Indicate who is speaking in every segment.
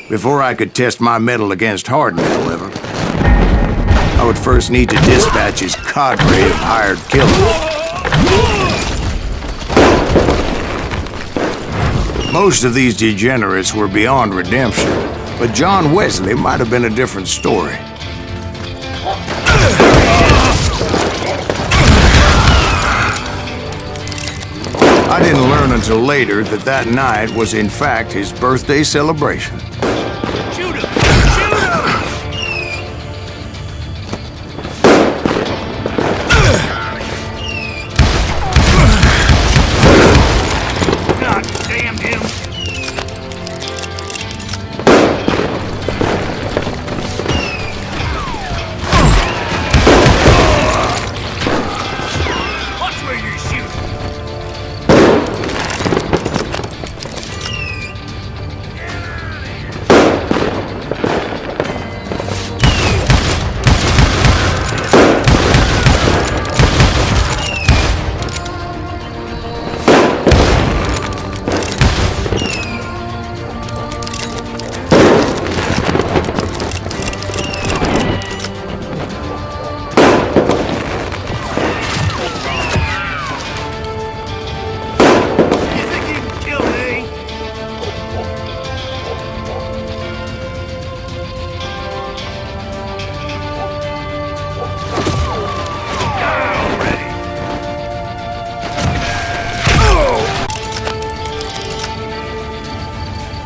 Speaker 1: Before I could test my mettle against Hardin, however, I would first need to dispatch his cadre of hired killers. Most of these degenerates were beyond redemption, but John Wesley might have been a different story. I didn't learn until later that that night was in fact his birthday celebration.
Speaker 2: Shoot him! Shoot him! God damn him! Watch where you're shooting!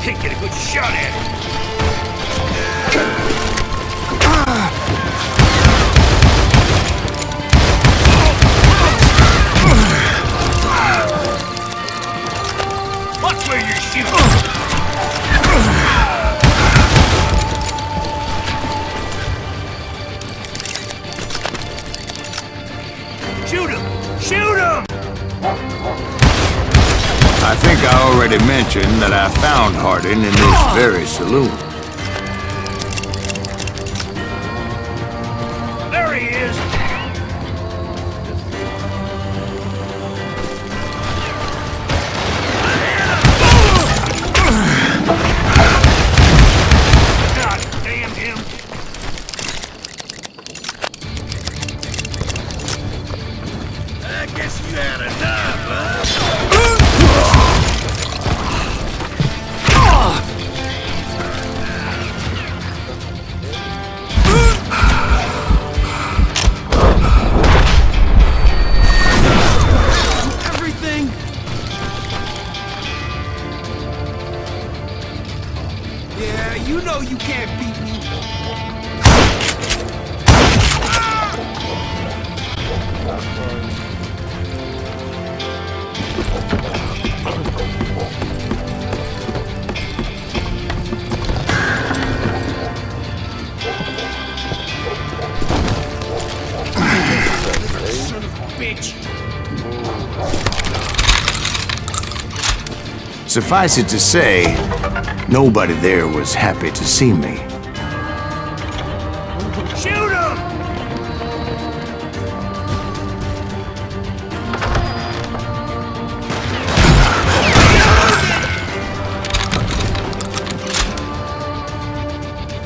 Speaker 2: Can't get a good shot at it. Watch where you're shooting. Shoot him! Shoot him!
Speaker 1: I think I already mentioned that I found Hardin in this very saloon.
Speaker 2: There he is! God damn him! I guess you had enough, huh? Yeah, you know you can't beat me. Son of a bitch.
Speaker 1: Suffice it to say, nobody there was happy to see me.
Speaker 2: Shoot him!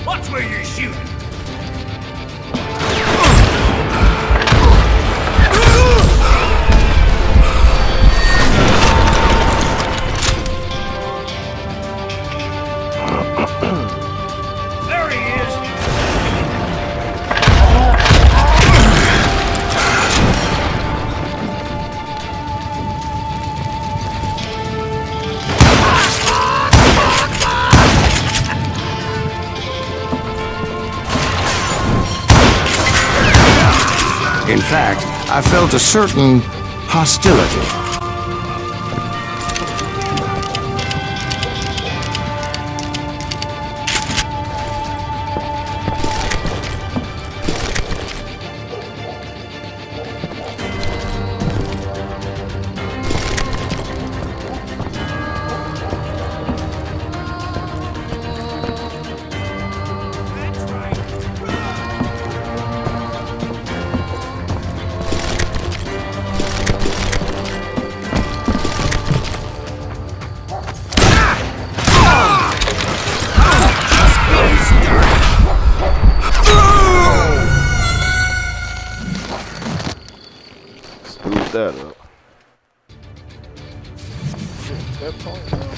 Speaker 2: Watch where you're shooting. There he is!
Speaker 1: In fact, I felt a certain hostility.
Speaker 3: that up. That point.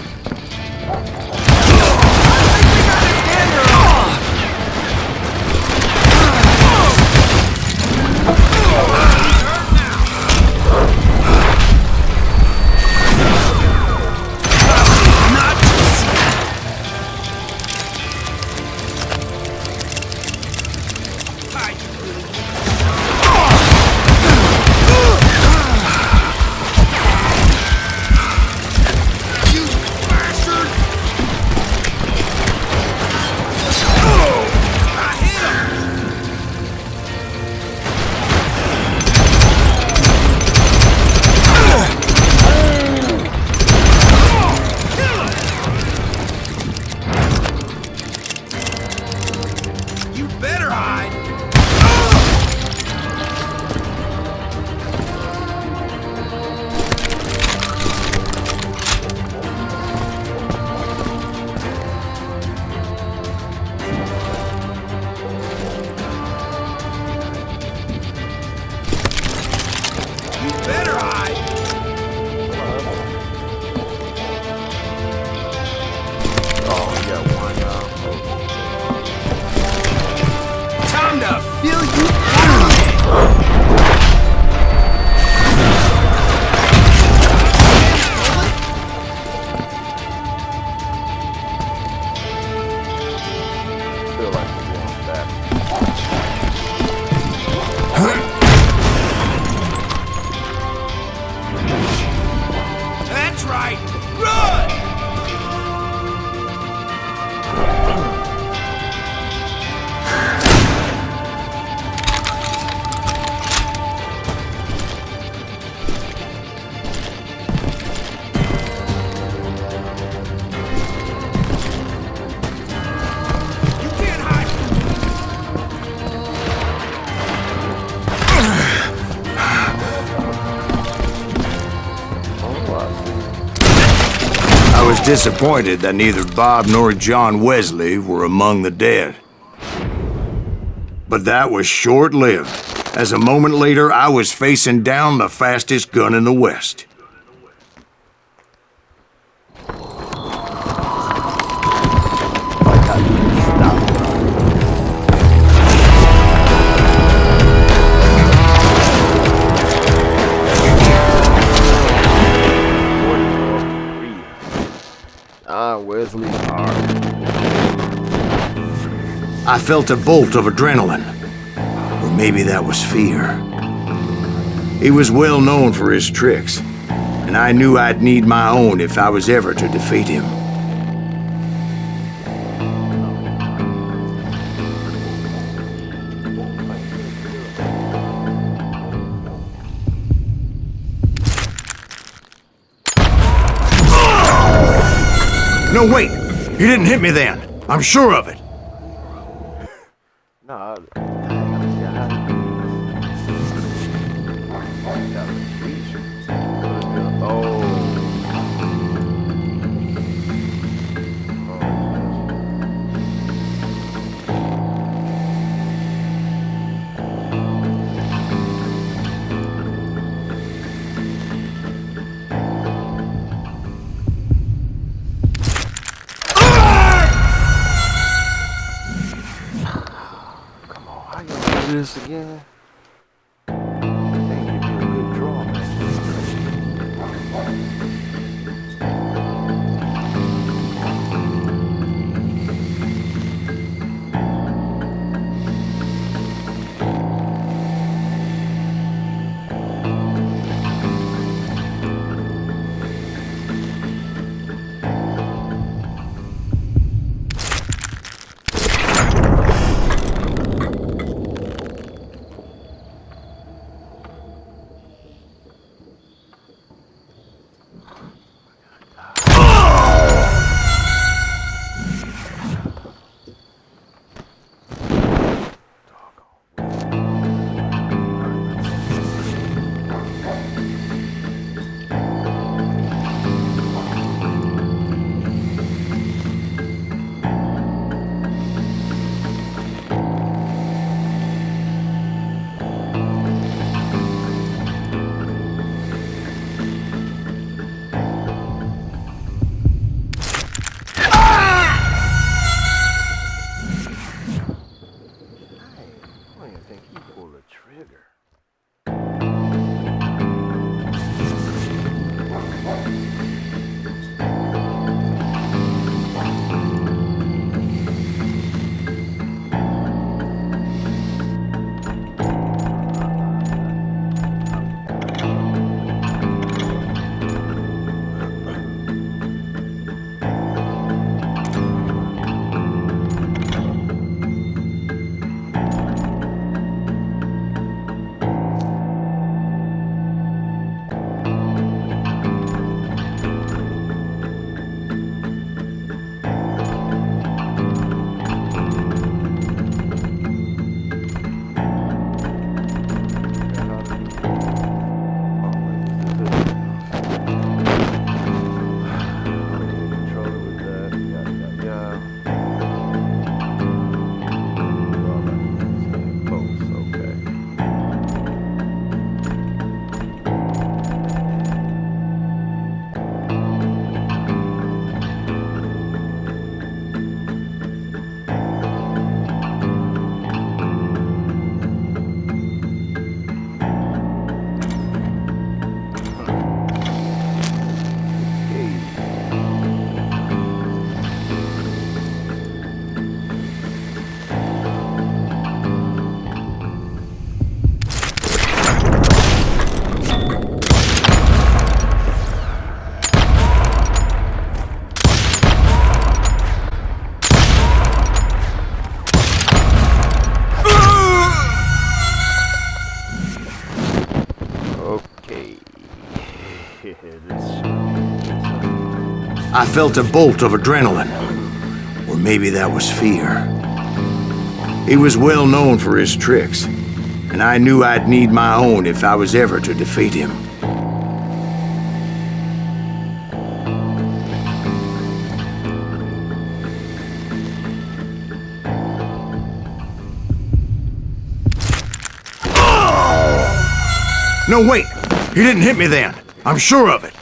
Speaker 1: I was disappointed that neither Bob nor John Wesley were among the dead. But that was short-lived, as a moment later I was facing down the fastest gun in the West.
Speaker 3: Wesley hard.
Speaker 1: I felt a bolt of adrenaline. Or maybe that was fear. He was well known for his tricks, and I knew I'd need my own if I was ever to defeat him. No, wait! You didn't hit me then! I'm sure of it!
Speaker 3: Nah, this again. They give you a good draw, man. Okay. This
Speaker 1: I felt a bolt of adrenaline. Or maybe that was fear. He was well known for his tricks, and I knew I'd need my own if I was ever to defeat him. No, wait! He didn't hit me then. I'm sure of it.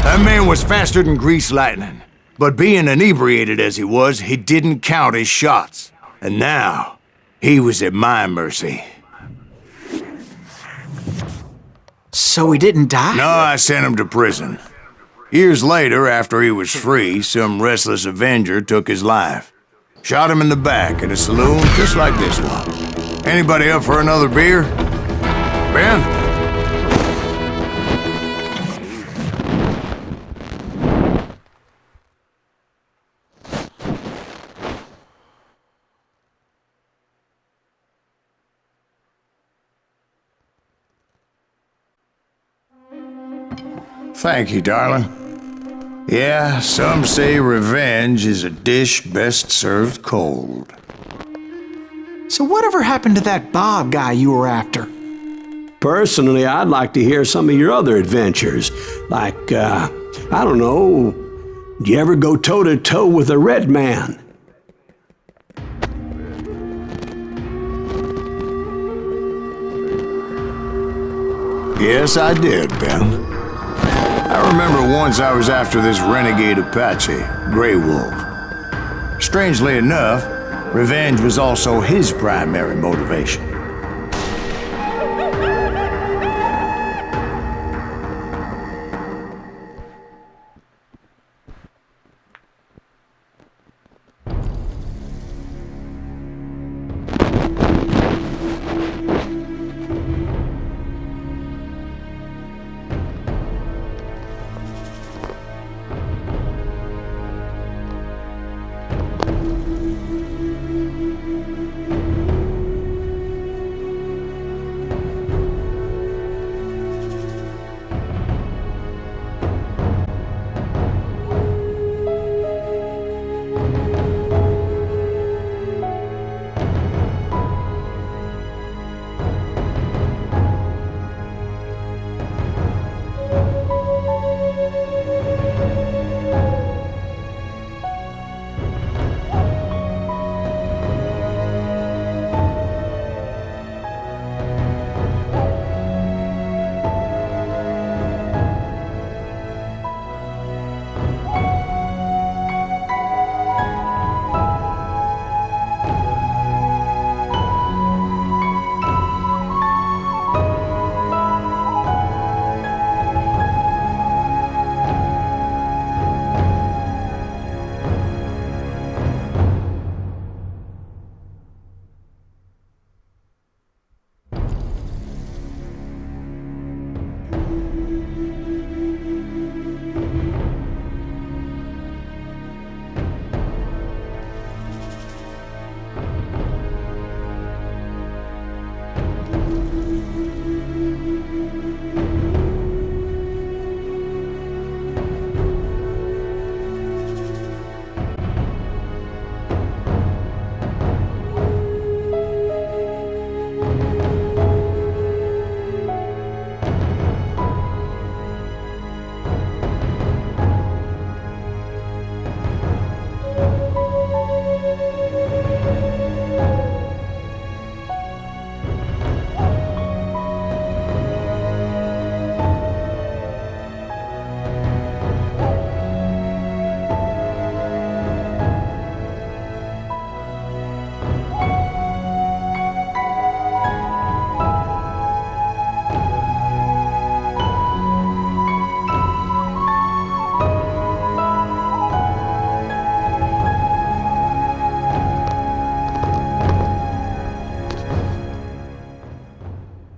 Speaker 1: That man was faster than greased lightning. But being inebriated as he was, he didn't count his shots. And now, he was at my mercy.
Speaker 4: So he didn't die?
Speaker 1: No, I sent him to prison. Years later, after he was free, some restless Avenger took his life. Shot him in the back at a saloon just like this one. Anybody up for another beer? Ben? Thank you, darling. Yeah, some say revenge is a dish best served cold.
Speaker 4: So whatever happened to that Bob guy you were after?
Speaker 5: Personally, I'd like to hear some of your other adventures. Like, I don't know, did you ever go toe-to-toe with a red man?
Speaker 1: Yes, I did, Ben. I remember once I was after this renegade Apache, Grey Wolf. Strangely enough, revenge was also his primary motivation.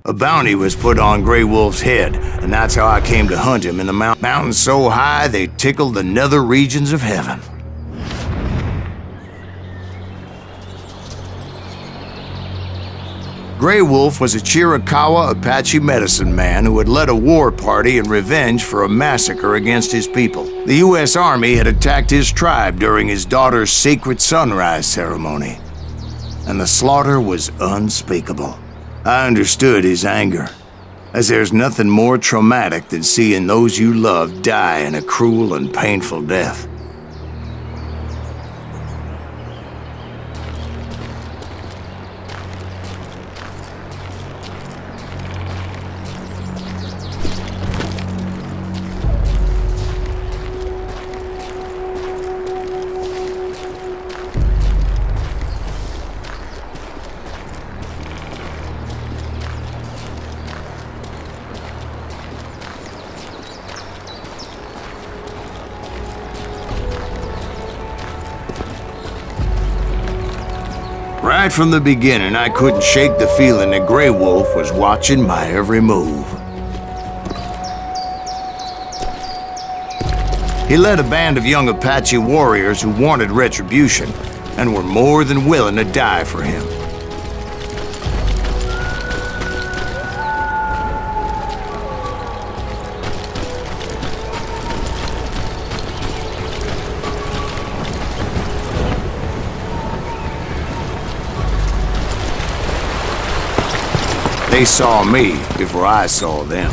Speaker 1: A bounty was put on Grey Wolf's head, and that's how I came to hunt him in the mountains so high they tickled the nether regions of heaven. Grey Wolf was a Chiricahua Apache medicine man who had led a war party in revenge for a massacre against his people. The U.S. Army had attacked his tribe during his daughter's sacred sunrise ceremony, and the slaughter was unspeakable. I understood his anger, as there's nothing more traumatic than seeing those you love die in a cruel and painful death. Right from the beginning, I couldn't shake the feeling that Grey Wolf was watching my every move. He led a band of young Apache warriors who wanted retribution and were more than willing to die for him. They saw me before I saw them.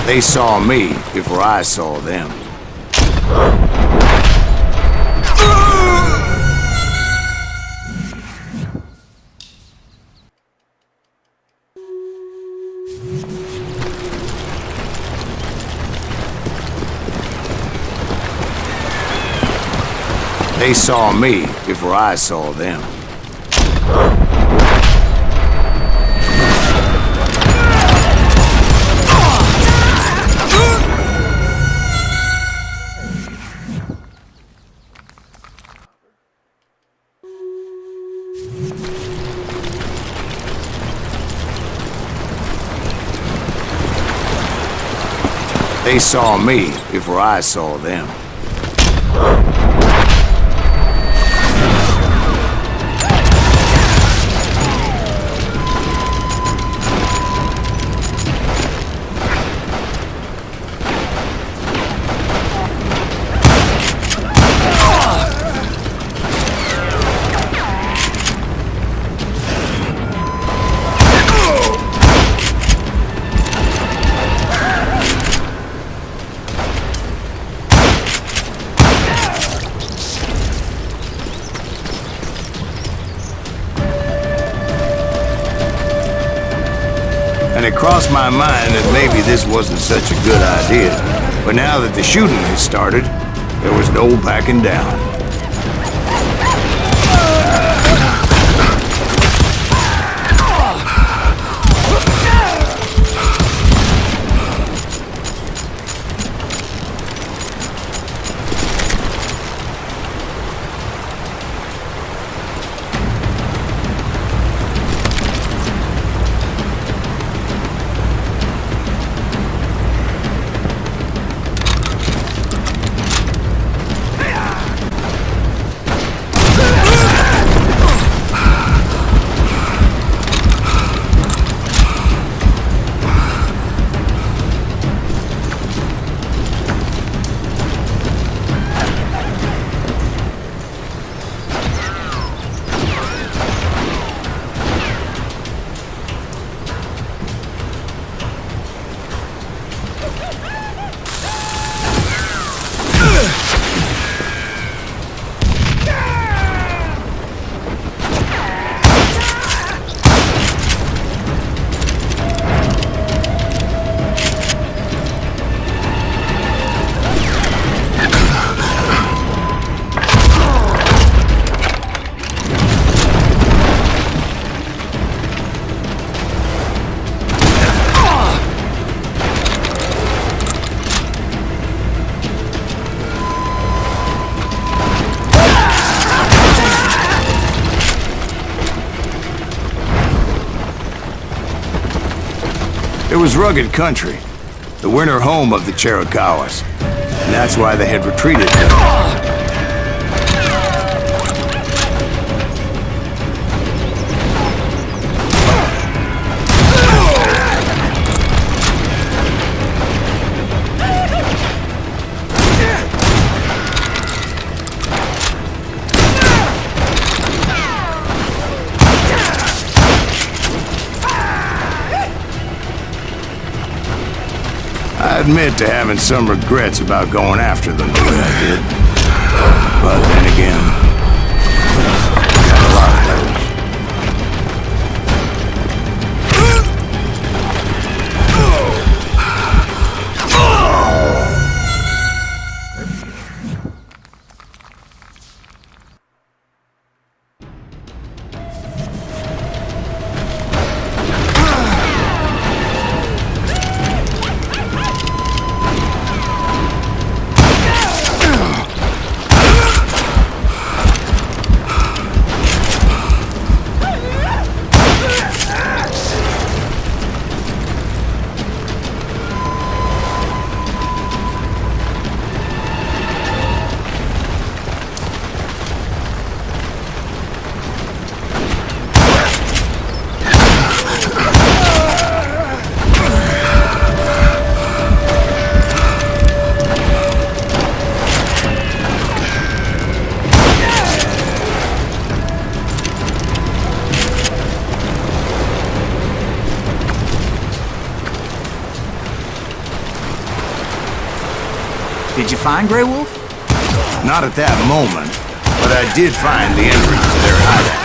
Speaker 1: They saw me before I saw them. They saw me before I saw them. They saw me before I saw them. And it crossed my mind that maybe this wasn't such a good idea. But now that the shooting had started, there was no backing down. was rugged country, the winter home of the Chiricahuas, and that's why they had retreated. I admit to having some regrets about going after them the way I did. But then again, got a lot of those.
Speaker 4: Did you find Grey Wolf?
Speaker 1: Not at that moment, but I did find the entrance to their hideout.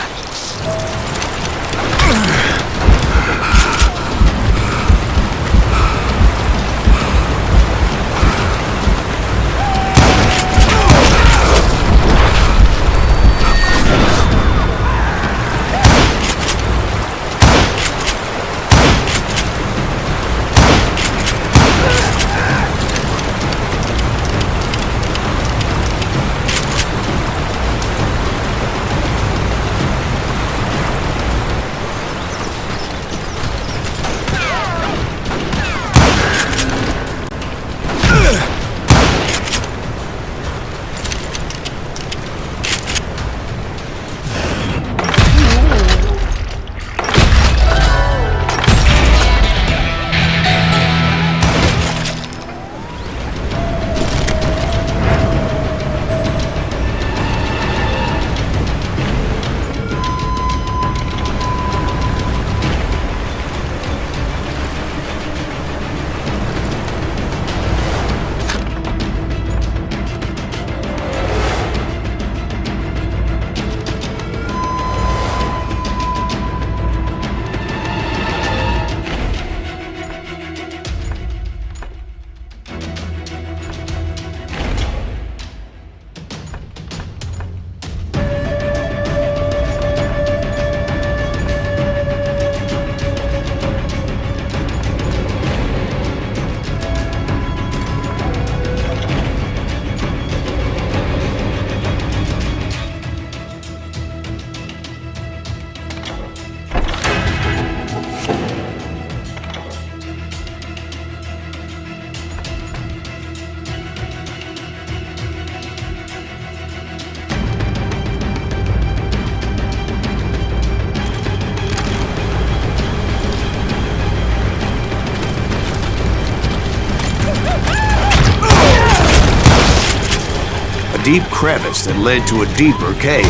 Speaker 1: Deep crevice that led to a deeper cave.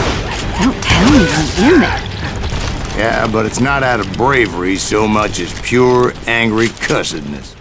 Speaker 6: Don't tell me I'm in there.
Speaker 1: Yeah, but it's not out of bravery so much as pure, angry cussedness.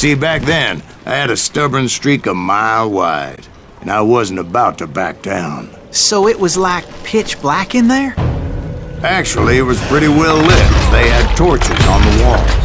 Speaker 1: See, back then, I had a stubborn streak a mile wide, and I wasn't about to back down.
Speaker 4: So it was like pitch black in there?
Speaker 1: Actually, it was pretty well lit. They had torches on the walls.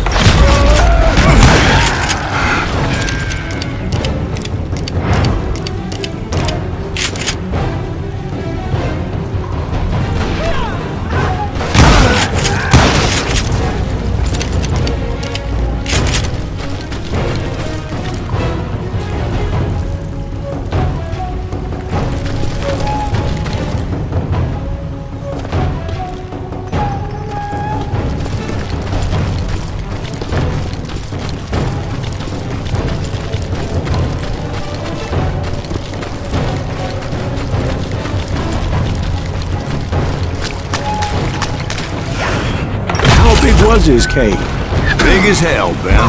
Speaker 5: Was his cave?
Speaker 1: Big as hell, Ben.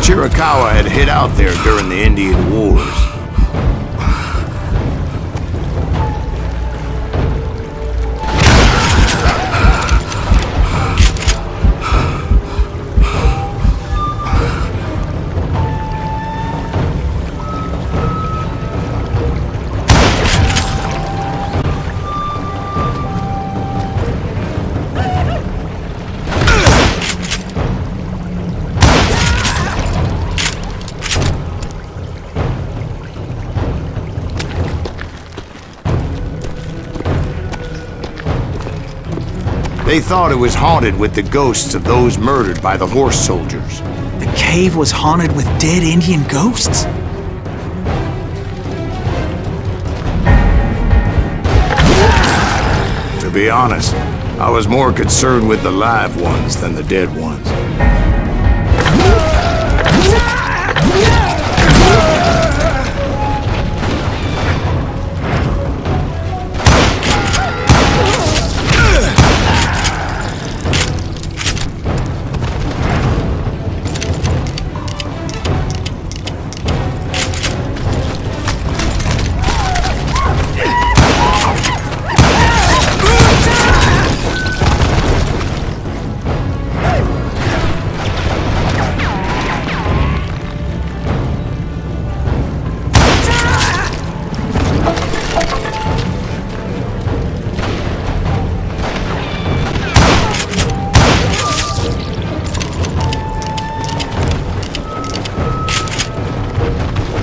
Speaker 1: Chiricahua had hid out there during the Indian Wars. They thought it was haunted with the ghosts of those murdered by the horse soldiers.
Speaker 4: The cave was haunted with dead Indian ghosts?
Speaker 1: To be honest, I was more concerned with the live ones than the dead ones.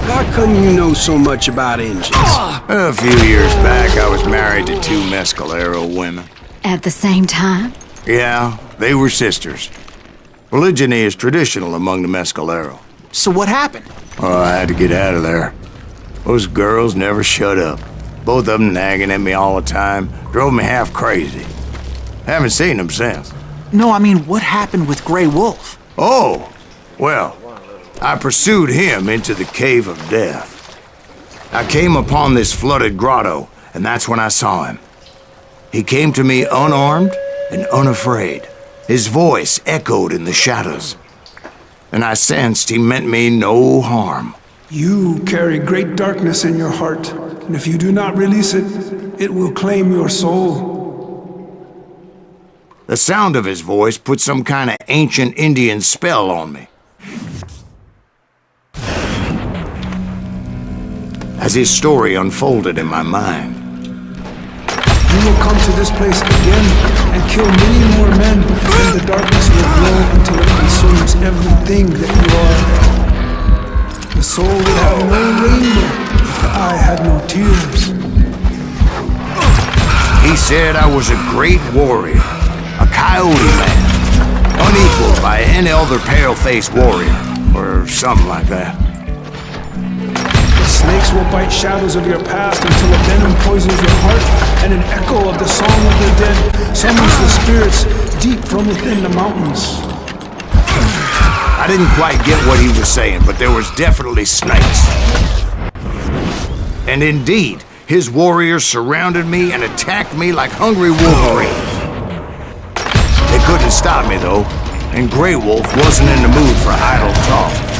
Speaker 5: How come you know so much about Injuns?
Speaker 1: A few years back, I was married to two Mescalero women.
Speaker 6: At the same time?
Speaker 1: Yeah, they were sisters. Polygyny is traditional among the Mescalero.
Speaker 4: So what happened?
Speaker 1: Oh, I had to get out of there. Those girls never shut up. Both of them nagging at me all the time. Drove me half crazy. Haven't seen them since.
Speaker 4: No, I mean, what happened with Grey Wolf?
Speaker 1: Oh, well, I pursued him into the Cave of Death. I came upon this flooded grotto, and that's when I saw him. He came to me unarmed and unafraid. His voice echoed in the shadows, and I sensed he meant me no harm.
Speaker 7: You carry great darkness in your heart, and if you do not release it, it will claim your soul.
Speaker 1: The sound of his voice put some kind of ancient Indian spell on me. As his story unfolded in my mind,
Speaker 7: You will come to this place again and kill many more men, and the darkness will grow until it consumes everything that you are. The soul would have no rainbow if the eye had no tears.
Speaker 1: he said I was a great warrior, a coyote man, unequaled by any other pale-faced warrior, or something like that.
Speaker 7: Snakes will bite shadows of your past until a venom poisons your heart, and an echo of the song of the dead summons the spirits deep from within the mountains.
Speaker 1: I didn't quite get what he was saying, but there was definitely snakes. And indeed, his warriors surrounded me and attacked me like hungry wolverines. They couldn't stop me, though, and Grey Wolf wasn't in the mood for idle talk.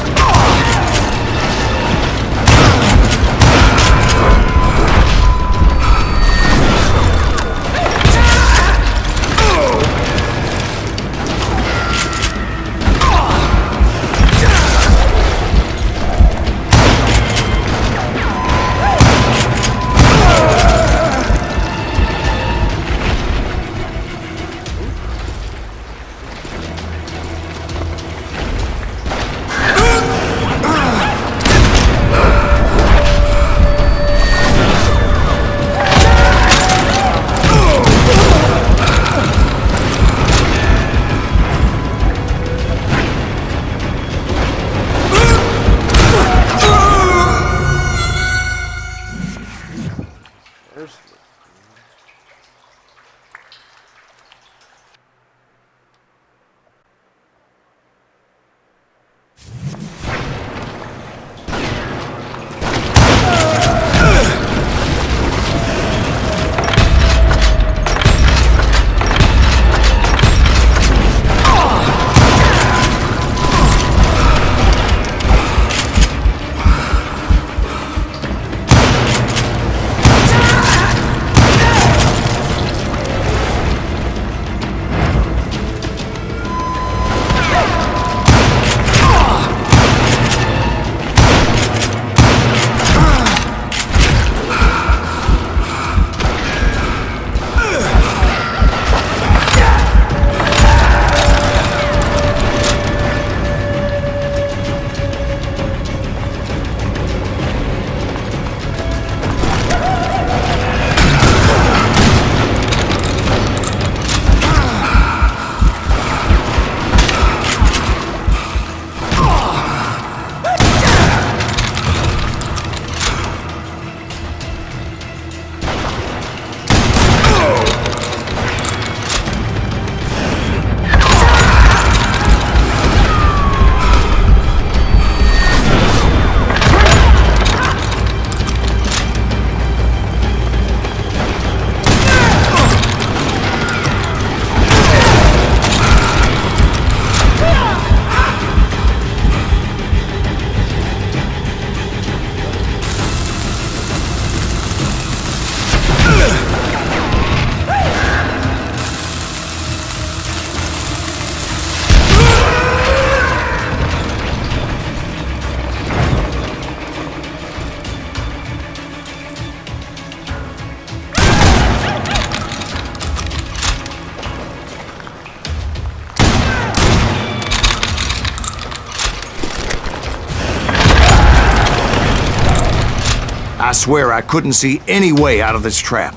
Speaker 1: I swear I couldn't see any way out of this trap.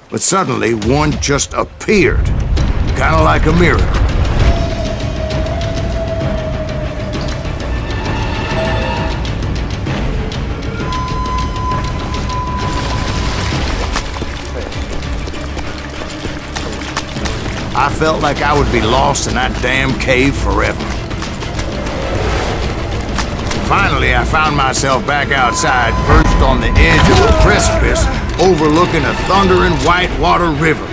Speaker 1: But suddenly, one just appeared. Kind of like a miracle. I felt like I would be lost in that damn cave forever. Finally, I found myself back outside, perched on the edge of a precipice overlooking a thundering whitewater river.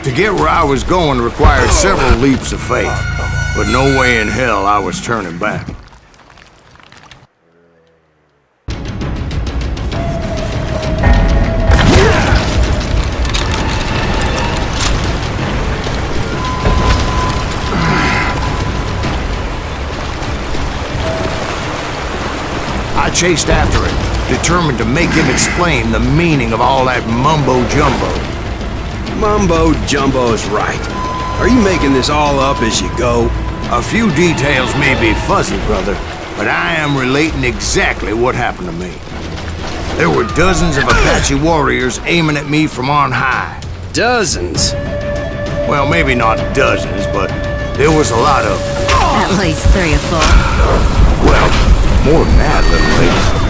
Speaker 1: To get where I was going required several leaps of faith, but no way in hell I was turning back. I chased after him, determined to make him explain the meaning of all that mumbo-jumbo.
Speaker 3: Mumbo-jumbo's right. Are you making this all up as you go?
Speaker 1: A few details may be fuzzy, brother, but I am relating exactly what happened to me. There were dozens of Apache warriors aiming at me from on high.
Speaker 3: Dozens?
Speaker 1: Well, maybe not dozens, but there was a lot of them.
Speaker 6: At least 3 or 4.
Speaker 1: Well, more than that, little lady.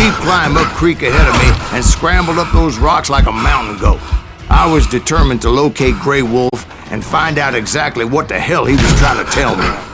Speaker 1: Steep climb up creek ahead of me and scrambled up those rocks like a mountain goat. I was determined to locate Grey Wolf and find out exactly what the hell he was trying to tell me.